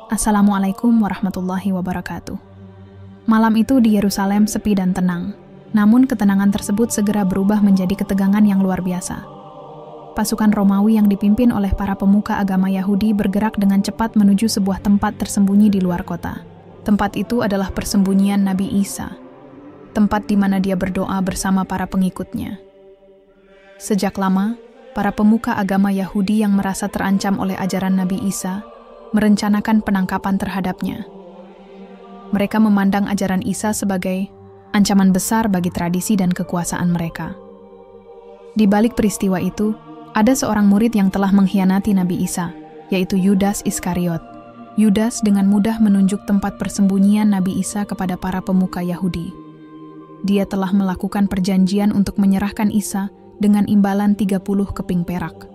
Assalamualaikum warahmatullahi wabarakatuh. Malam itu di Yerusalem sepi dan tenang, namun ketenangan tersebut segera berubah menjadi ketegangan yang luar biasa. Pasukan Romawi yang dipimpin oleh para pemuka agama Yahudi bergerak dengan cepat menuju sebuah tempat tersembunyi di luar kota. Tempat itu adalah persembunyian Nabi Isa, tempat di mana dia berdoa bersama para pengikutnya. Sejak lama, para pemuka agama Yahudi yang merasa terancam oleh ajaran Nabi Isa merencanakan penangkapan terhadapnya. Mereka memandang ajaran Isa sebagai ancaman besar bagi tradisi dan kekuasaan mereka. Di balik peristiwa itu, ada seorang murid yang telah mengkhianati Nabi Isa, yaitu Yudas Iskariot. Yudas dengan mudah menunjuk tempat persembunyian Nabi Isa kepada para pemuka Yahudi. Dia telah melakukan perjanjian untuk menyerahkan Isa dengan imbalan 30 keping perak.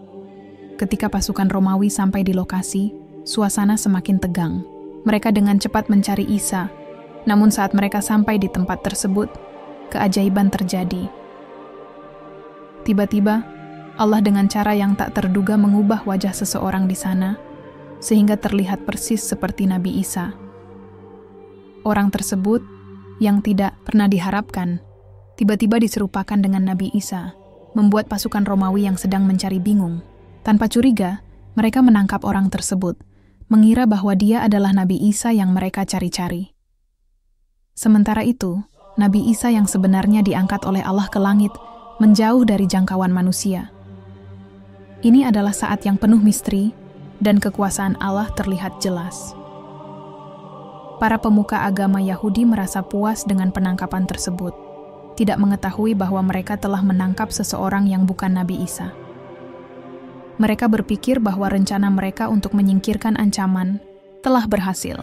Ketika pasukan Romawi sampai di lokasi, suasana semakin tegang. Mereka dengan cepat mencari Isa. Namun saat mereka sampai di tempat tersebut, keajaiban terjadi. Tiba-tiba, Allah dengan cara yang tak terduga mengubah wajah seseorang di sana, sehingga terlihat persis seperti Nabi Isa. Orang tersebut, yang tidak pernah diharapkan, tiba-tiba diserupakan dengan Nabi Isa, membuat pasukan Romawi yang sedang mencari bingung. Tanpa curiga, mereka menangkap orang tersebut, mengira bahwa dia adalah Nabi Isa yang mereka cari-cari. Sementara itu, Nabi Isa yang sebenarnya diangkat oleh Allah ke langit, menjauh dari jangkauan manusia. Ini adalah saat yang penuh misteri, dan kekuasaan Allah terlihat jelas. Para pemuka agama Yahudi merasa puas dengan penangkapan tersebut, tidak mengetahui bahwa mereka telah menangkap seseorang yang bukan Nabi Isa. Mereka berpikir bahwa rencana mereka untuk menyingkirkan ancaman telah berhasil.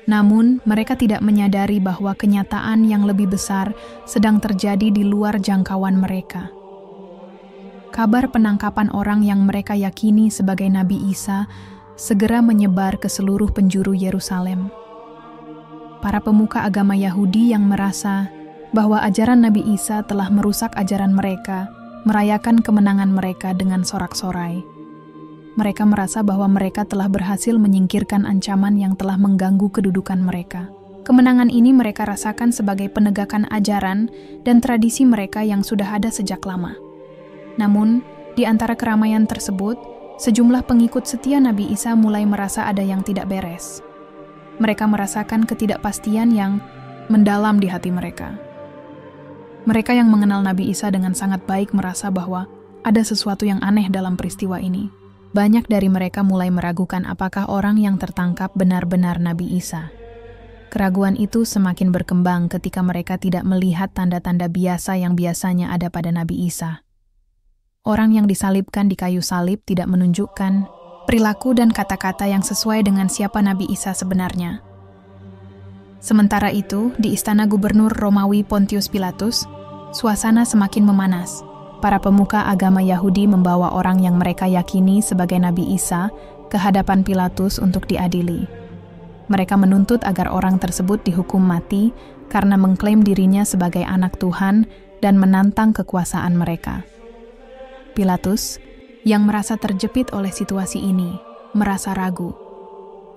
Namun, mereka tidak menyadari bahwa kenyataan yang lebih besar sedang terjadi di luar jangkauan mereka. Kabar penangkapan orang yang mereka yakini sebagai Nabi Isa segera menyebar ke seluruh penjuru Yerusalem. Para pemuka agama Yahudi yang merasa bahwa ajaran Nabi Isa telah merusak ajaran mereka, merayakan kemenangan mereka dengan sorak-sorai. Mereka merasa bahwa mereka telah berhasil menyingkirkan ancaman yang telah mengganggu kedudukan mereka. Kemenangan ini mereka rasakan sebagai penegakan ajaran dan tradisi mereka yang sudah ada sejak lama. Namun, di antara keramaian tersebut, sejumlah pengikut setia Nabi Isa mulai merasa ada yang tidak beres. Mereka merasakan ketidakpastian yang mendalam di hati mereka. Mereka yang mengenal Nabi Isa dengan sangat baik merasa bahwa ada sesuatu yang aneh dalam peristiwa ini. Banyak dari mereka mulai meragukan apakah orang yang tertangkap benar-benar Nabi Isa. Keraguan itu semakin berkembang ketika mereka tidak melihat tanda-tanda biasa yang biasanya ada pada Nabi Isa. Orang yang disalibkan di kayu salib tidak menunjukkan perilaku dan kata-kata yang sesuai dengan siapa Nabi Isa sebenarnya. Sementara itu, di istana gubernur Romawi Pontius Pilatus, suasana semakin memanas. Para pemuka agama Yahudi membawa orang yang mereka yakini sebagai Nabi Isa ke hadapan Pilatus untuk diadili. Mereka menuntut agar orang tersebut dihukum mati karena mengklaim dirinya sebagai anak Tuhan dan menantang kekuasaan mereka. Pilatus, yang merasa terjepit oleh situasi ini, merasa ragu.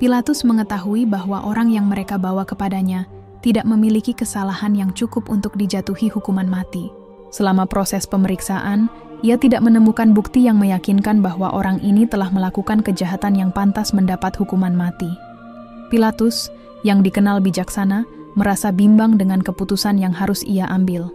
Pilatus mengetahui bahwa orang yang mereka bawa kepadanya tidak memiliki kesalahan yang cukup untuk dijatuhi hukuman mati. Selama proses pemeriksaan, ia tidak menemukan bukti yang meyakinkan bahwa orang ini telah melakukan kejahatan yang pantas mendapat hukuman mati. Pilatus, yang dikenal bijaksana, merasa bimbang dengan keputusan yang harus ia ambil.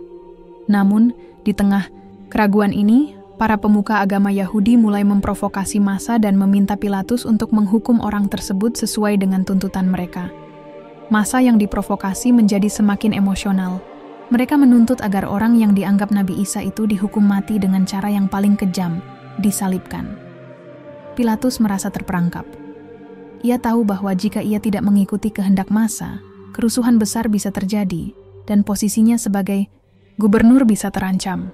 Namun, di tengah keraguan ini, para pemuka agama Yahudi mulai memprovokasi massa dan meminta Pilatus untuk menghukum orang tersebut sesuai dengan tuntutan mereka. Massa yang diprovokasi menjadi semakin emosional. Mereka menuntut agar orang yang dianggap Nabi Isa itu dihukum mati dengan cara yang paling kejam, disalibkan. Pilatus merasa terperangkap. Ia tahu bahwa jika ia tidak mengikuti kehendak massa, kerusuhan besar bisa terjadi, dan posisinya sebagai gubernur bisa terancam.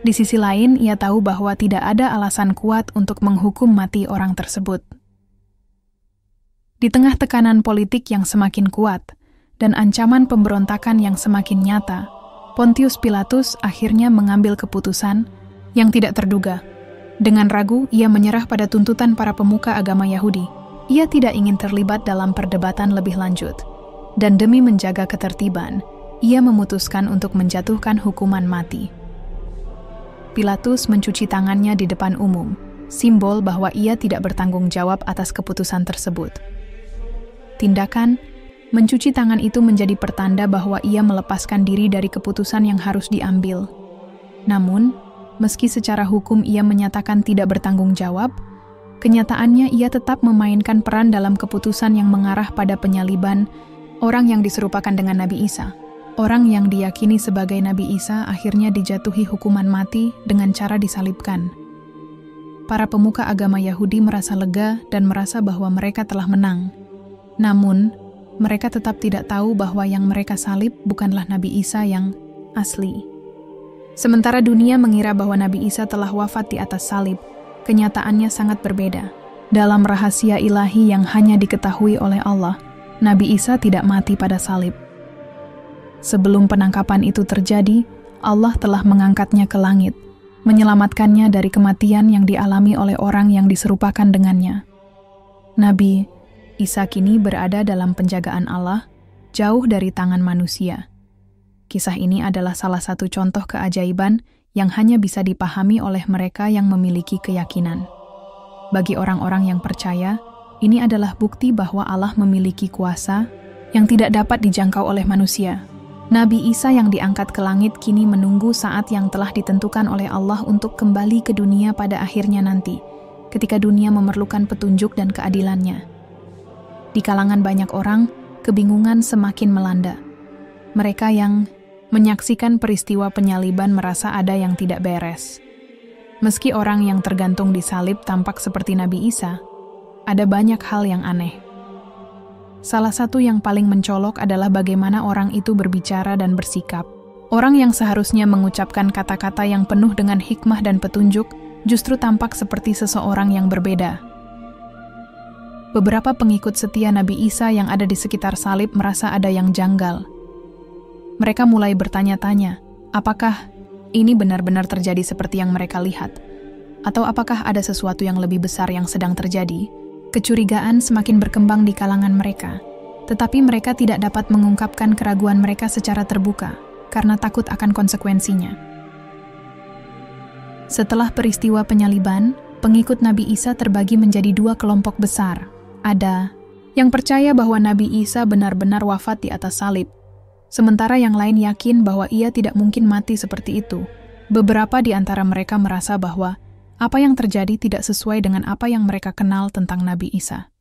Di sisi lain, ia tahu bahwa tidak ada alasan kuat untuk menghukum mati orang tersebut. Di tengah tekanan politik yang semakin kuat, dan ancaman pemberontakan yang semakin nyata, Pontius Pilatus akhirnya mengambil keputusan yang tidak terduga. Dengan ragu, ia menyerah pada tuntutan para pemuka agama Yahudi. Ia tidak ingin terlibat dalam perdebatan lebih lanjut, dan demi menjaga ketertiban, ia memutuskan untuk menjatuhkan hukuman mati. Pilatus mencuci tangannya di depan umum, simbol bahwa ia tidak bertanggung jawab atas keputusan tersebut. Tindakan mencuci tangan itu menjadi pertanda bahwa ia melepaskan diri dari keputusan yang harus diambil. Namun, meski secara hukum ia menyatakan tidak bertanggung jawab, kenyataannya ia tetap memainkan peran dalam keputusan yang mengarah pada penyaliban orang yang diserupakan dengan Nabi Isa. Orang yang diyakini sebagai Nabi Isa akhirnya dijatuhi hukuman mati dengan cara disalibkan. Para pemuka agama Yahudi merasa lega dan merasa bahwa mereka telah menang. Namun, mereka tetap tidak tahu bahwa yang mereka salib bukanlah Nabi Isa yang asli. Sementara dunia mengira bahwa Nabi Isa telah wafat di atas salib, kenyataannya sangat berbeda. Dalam rahasia ilahi yang hanya diketahui oleh Allah, Nabi Isa tidak mati pada salib. Sebelum penangkapan itu terjadi, Allah telah mengangkatnya ke langit, menyelamatkannya dari kematian yang dialami oleh orang yang diserupakan dengannya. Nabi Isa kini berada dalam penjagaan Allah, jauh dari tangan manusia. Kisah ini adalah salah satu contoh keajaiban yang hanya bisa dipahami oleh mereka yang memiliki keyakinan. Bagi orang-orang yang percaya, ini adalah bukti bahwa Allah memiliki kuasa yang tidak dapat dijangkau oleh manusia. Nabi Isa yang diangkat ke langit kini menunggu saat yang telah ditentukan oleh Allah untuk kembali ke dunia pada akhirnya nanti, ketika dunia memerlukan petunjuk dan keadilannya. Di kalangan banyak orang, kebingungan semakin melanda. Mereka yang menyaksikan peristiwa penyaliban merasa ada yang tidak beres. Meski orang yang tergantung di salib tampak seperti Nabi Isa, ada banyak hal yang aneh. Salah satu yang paling mencolok adalah bagaimana orang itu berbicara dan bersikap. Orang yang seharusnya mengucapkan kata-kata yang penuh dengan hikmah dan petunjuk, justru tampak seperti seseorang yang berbeda. Beberapa pengikut setia Nabi Isa yang ada di sekitar salib merasa ada yang janggal. Mereka mulai bertanya-tanya, apakah ini benar-benar terjadi seperti yang mereka lihat? Atau apakah ada sesuatu yang lebih besar yang sedang terjadi? Kecurigaan semakin berkembang di kalangan mereka, tetapi mereka tidak dapat mengungkapkan keraguan mereka secara terbuka karena takut akan konsekuensinya. Setelah peristiwa penyaliban, pengikut Nabi Isa terbagi menjadi dua kelompok besar. Ada yang percaya bahwa Nabi Isa benar-benar wafat di atas salib, sementara yang lain yakin bahwa ia tidak mungkin mati seperti itu. Beberapa di antara mereka merasa bahwa apa yang terjadi tidak sesuai dengan apa yang mereka kenal tentang Nabi Isa.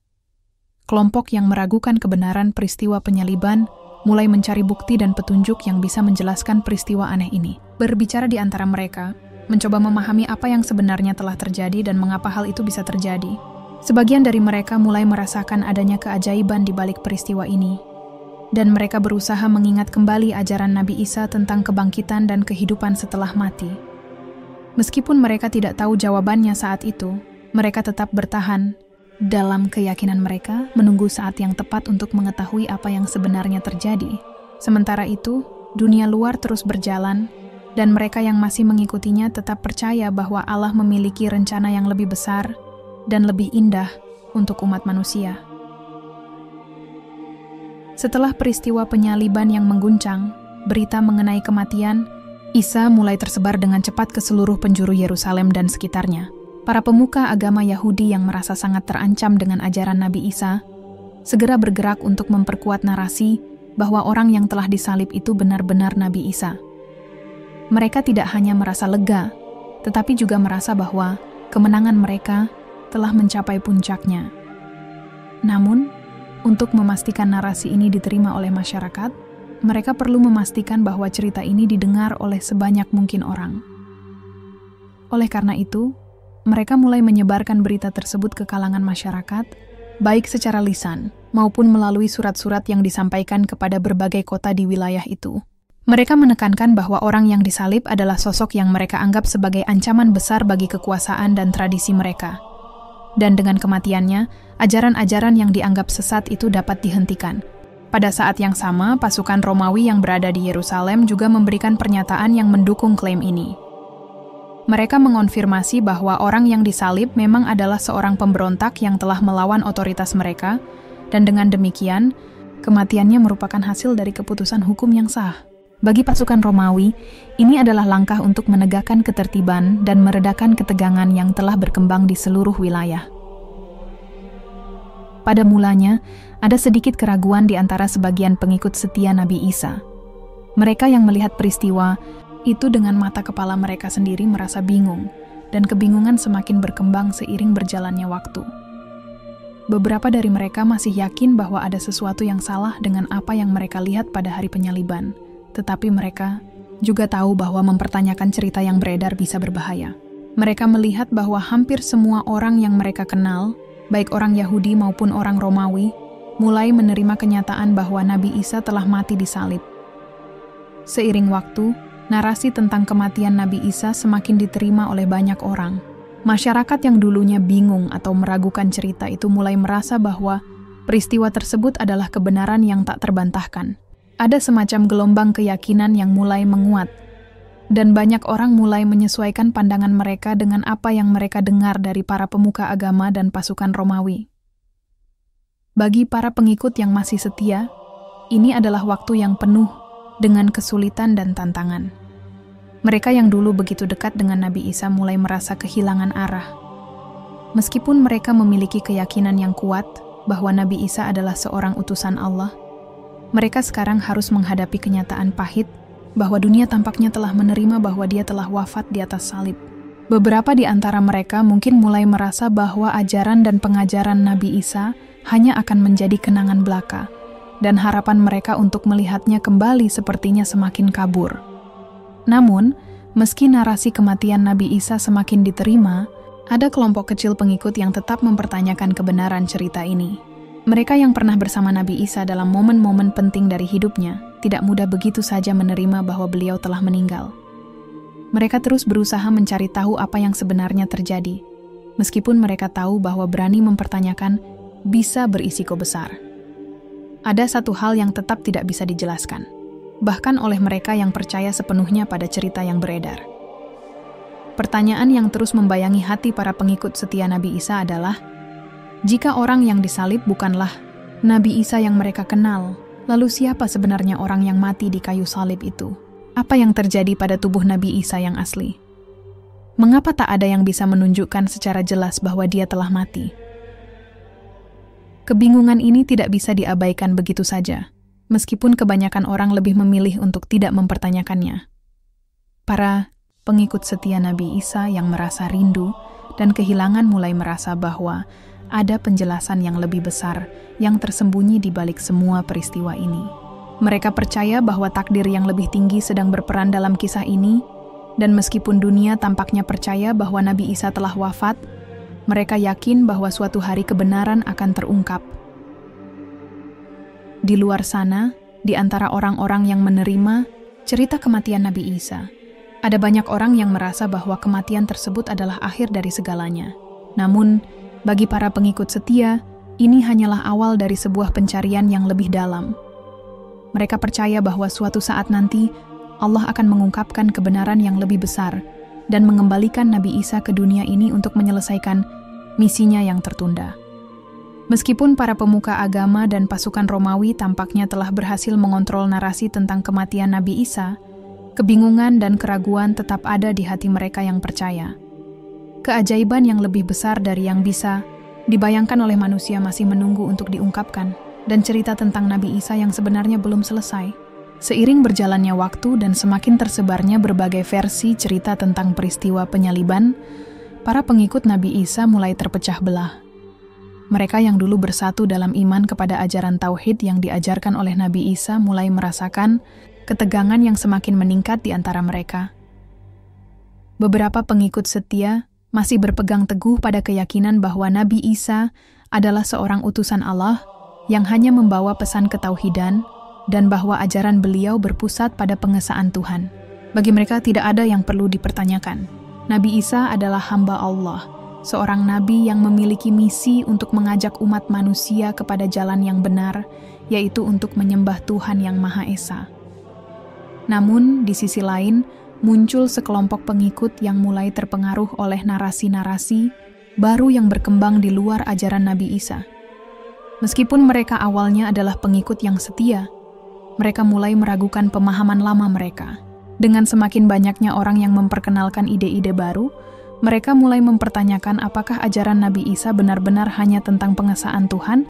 Kelompok yang meragukan kebenaran peristiwa penyaliban mulai mencari bukti dan petunjuk yang bisa menjelaskan peristiwa aneh ini. Berbicara di antara mereka, mencoba memahami apa yang sebenarnya telah terjadi dan mengapa hal itu bisa terjadi. Sebagian dari mereka mulai merasakan adanya keajaiban di balik peristiwa ini, dan mereka berusaha mengingat kembali ajaran Nabi Isa tentang kebangkitan dan kehidupan setelah mati. Meskipun mereka tidak tahu jawabannya saat itu, mereka tetap bertahan dalam keyakinan mereka, menunggu saat yang tepat untuk mengetahui apa yang sebenarnya terjadi. Sementara itu, dunia luar terus berjalan, dan mereka yang masih mengikutinya tetap percaya bahwa Allah memiliki rencana yang lebih besar dan lebih indah untuk umat manusia. Setelah peristiwa penyaliban yang mengguncang, berita mengenai kematian Isa mulai tersebar dengan cepat ke seluruh penjuru Yerusalem dan sekitarnya. Para pemuka agama Yahudi yang merasa sangat terancam dengan ajaran Nabi Isa, segera bergerak untuk memperkuat narasi bahwa orang yang telah disalib itu benar-benar Nabi Isa. Mereka tidak hanya merasa lega, tetapi juga merasa bahwa kemenangan mereka telah mencapai puncaknya. Namun, untuk memastikan narasi ini diterima oleh masyarakat, mereka perlu memastikan bahwa cerita ini didengar oleh sebanyak mungkin orang. Oleh karena itu, mereka mulai menyebarkan berita tersebut ke kalangan masyarakat, baik secara lisan maupun melalui surat-surat yang disampaikan kepada berbagai kota di wilayah itu. Mereka menekankan bahwa orang yang disalib adalah sosok yang mereka anggap sebagai ancaman besar bagi kekuasaan dan tradisi mereka. Dan dengan kematiannya, ajaran-ajaran yang dianggap sesat itu dapat dihentikan. Pada saat yang sama, pasukan Romawi yang berada di Yerusalem juga memberikan pernyataan yang mendukung klaim ini. Mereka mengonfirmasi bahwa orang yang disalib memang adalah seorang pemberontak yang telah melawan otoritas mereka, dan dengan demikian, kematiannya merupakan hasil dari keputusan hukum yang sah. Bagi pasukan Romawi, ini adalah langkah untuk menegakkan ketertiban dan meredakan ketegangan yang telah berkembang di seluruh wilayah. Pada mulanya, ada sedikit keraguan di antara sebagian pengikut setia Nabi Isa. Mereka yang melihat peristiwa itu dengan mata kepala mereka sendiri merasa bingung, dan kebingungan semakin berkembang seiring berjalannya waktu. Beberapa dari mereka masih yakin bahwa ada sesuatu yang salah dengan apa yang mereka lihat pada hari penyaliban, tetapi mereka juga tahu bahwa mempertanyakan cerita yang beredar bisa berbahaya. Mereka melihat bahwa hampir semua orang yang mereka kenal, baik orang Yahudi maupun orang Romawi, mulai menerima kenyataan bahwa Nabi Isa telah mati disalib. Seiring waktu, narasi tentang kematian Nabi Isa semakin diterima oleh banyak orang. Masyarakat yang dulunya bingung atau meragukan cerita itu mulai merasa bahwa peristiwa tersebut adalah kebenaran yang tak terbantahkan. Ada semacam gelombang keyakinan yang mulai menguat, dan banyak orang mulai menyesuaikan pandangan mereka dengan apa yang mereka dengar dari para pemuka agama dan pasukan Romawi. Bagi para pengikut yang masih setia, ini adalah waktu yang penuh dengan kesulitan dan tantangan. Mereka yang dulu begitu dekat dengan Nabi Isa mulai merasa kehilangan arah. Meskipun mereka memiliki keyakinan yang kuat bahwa Nabi Isa adalah seorang utusan Allah, mereka sekarang harus menghadapi kenyataan pahit bahwa dunia tampaknya telah menerima bahwa dia telah wafat di atas salib. Beberapa di antara mereka mungkin mulai merasa bahwa ajaran dan pengajaran Nabi Isa hanya akan menjadi kenangan belaka, dan harapan mereka untuk melihatnya kembali sepertinya semakin kabur. Namun, meski narasi kematian Nabi Isa semakin diterima, ada kelompok kecil pengikut yang tetap mempertanyakan kebenaran cerita ini. Mereka yang pernah bersama Nabi Isa dalam momen-momen penting dari hidupnya, tidak mudah begitu saja menerima bahwa beliau telah meninggal. Mereka terus berusaha mencari tahu apa yang sebenarnya terjadi, meskipun mereka tahu bahwa berani mempertanyakan bisa berisiko besar. Ada satu hal yang tetap tidak bisa dijelaskan, bahkan oleh mereka yang percaya sepenuhnya pada cerita yang beredar. Pertanyaan yang terus membayangi hati para pengikut setia Nabi Isa adalah, jika orang yang disalib bukanlah Nabi Isa yang mereka kenal, lalu siapa sebenarnya orang yang mati di kayu salib itu? Apa yang terjadi pada tubuh Nabi Isa yang asli? Mengapa tak ada yang bisa menunjukkan secara jelas bahwa dia telah mati? Kebingungan ini tidak bisa diabaikan begitu saja, meskipun kebanyakan orang lebih memilih untuk tidak mempertanyakannya. Para pengikut setia Nabi Isa yang merasa rindu dan kehilangan mulai merasa bahwa ada penjelasan yang lebih besar yang tersembunyi di balik semua peristiwa ini. Mereka percaya bahwa takdir yang lebih tinggi sedang berperan dalam kisah ini, dan meskipun dunia tampaknya percaya bahwa Nabi Isa telah wafat, mereka yakin bahwa suatu hari kebenaran akan terungkap. Di luar sana, di antara orang-orang yang menerima cerita kematian Nabi Isa, ada banyak orang yang merasa bahwa kematian tersebut adalah akhir dari segalanya. Namun, bagi para pengikut setia, ini hanyalah awal dari sebuah pencarian yang lebih dalam. Mereka percaya bahwa suatu saat nanti, Allah akan mengungkapkan kebenaran yang lebih besar dan mengembalikan Nabi Isa ke dunia ini untuk menyelesaikan misinya yang tertunda. Meskipun para pemuka agama dan pasukan Romawi tampaknya telah berhasil mengontrol narasi tentang kematian Nabi Isa, kebingungan dan keraguan tetap ada di hati mereka yang percaya. Keajaiban yang lebih besar dari yang bisa dibayangkan oleh manusia masih menunggu untuk diungkapkan, dan cerita tentang Nabi Isa yang sebenarnya belum selesai. Seiring berjalannya waktu dan semakin tersebarnya berbagai versi cerita tentang peristiwa penyaliban, para pengikut Nabi Isa mulai terpecah belah. Mereka yang dulu bersatu dalam iman kepada ajaran tauhid yang diajarkan oleh Nabi Isa mulai merasakan ketegangan yang semakin meningkat di antara mereka. Beberapa pengikut setia masih berpegang teguh pada keyakinan bahwa Nabi Isa adalah seorang utusan Allah yang hanya membawa pesan ketauhidan, dan bahwa ajaran beliau berpusat pada pengesaan Tuhan. Bagi mereka tidak ada yang perlu dipertanyakan. Nabi Isa adalah hamba Allah, seorang nabi yang memiliki misi untuk mengajak umat manusia kepada jalan yang benar, yaitu untuk menyembah Tuhan yang Maha Esa. Namun, di sisi lain, muncul sekelompok pengikut yang mulai terpengaruh oleh narasi-narasi baru yang berkembang di luar ajaran Nabi Isa. Meskipun mereka awalnya adalah pengikut yang setia, mereka mulai meragukan pemahaman lama mereka. Dengan semakin banyaknya orang yang memperkenalkan ide-ide baru, mereka mulai mempertanyakan apakah ajaran Nabi Isa benar-benar hanya tentang pengesaan Tuhan